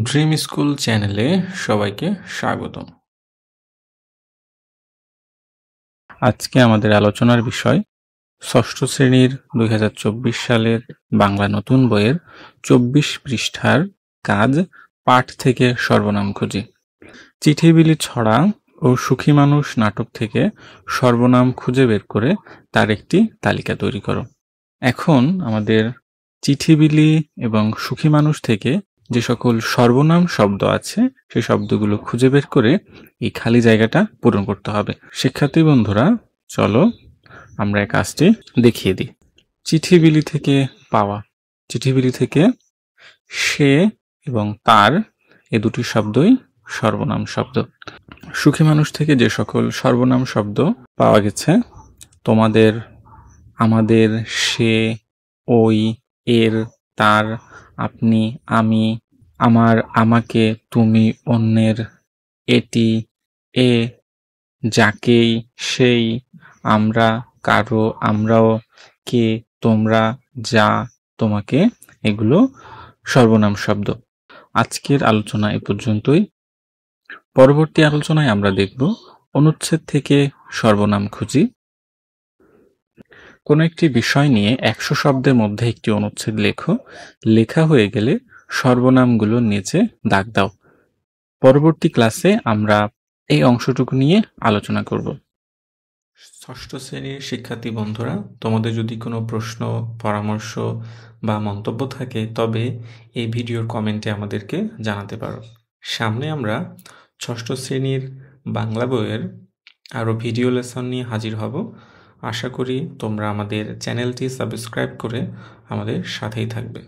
Dream school চ্যানেলে সবাইকে স্বাগতম। আজকে আমাদের আলোচনার বিষয় ষষ্ঠ শ্রেণীর 2024 সালের বাংলা নতুন বইয়ের 24 পৃষ্ঠার কাজ পাঠ থেকে সর্বনাম খুঁজি। চিঠিবিলি ছড়া ও সুখী মানুষ নাটক থেকে সর্বনাম খুঁজে বের করে তার একটি তালিকা তৈরি করো। এখন আমাদের চিঠিবিলি এবং সুখী মানুষ থেকে যে সকল সর্বনাম শব্দ আছে সেই শব্দগুলো খুঁজে বের করে এই খালি জায়গাটা পূরণ করতে হবে। শিক্ষার্থী বন্ধুরা, চলো আমরা এই কাজটি দেখিয়ে দিই। চিঠিবিলি থেকে পাওয়া, চিঠিবিলি থেকে সে এবং তার এই দুটি শব্দই সর্বনাম শব্দ। সুখী মানুষ থেকে যে সকল সর্বনাম শব্দ পাওয়া গেছে, তোমাদের, আমাদের, সে, ওই, এর, তার, আপনি, আমি, আমার, আমাকে, তুমি, অন্যের, এটি, এ, যাকেই, সেই, আমরা, কারো, আমরাও, কে, তোমরা, যা, তোমাকে, এগুলো সর্বনাম শব্দ। আজকের আলোচনা এ পর্যন্তই। পরবর্তী আলোচনায় আমরা দেখব অনুচ্ছেদ থেকে সর্বনাম খুঁজি। কোনো একটি বিষয় নিয়ে 100 শব্দের মধ্যে একটি অনুচ্ছেদ লেখো। লেখা হয়ে গেলে সর্বনামগুলোর নিচে দাগ দাও। পরবর্তী ক্লাসে আমরা এই অংশটুকু নিয়ে আলোচনা করব। ষষ্ঠ শ্রেণীর শিক্ষার্থী বন্ধুরা, তোমাদের যদি কোনো প্রশ্ন, পরামর্শ বা মন্তব্য থাকে তবে এই ভিডিওর কমেন্টে আমাদেরকে জানাতে পারো। সামনে আমরা ষষ্ঠ শ্রেণীর বাংলা বইয়ের আরও ভিডিও লেসন নিয়ে হাজির হব। আশা করি তোমরা আমাদের চ্যানেলটি সাবস্ক্রাইব করে আমাদের সাথেই থাকবে।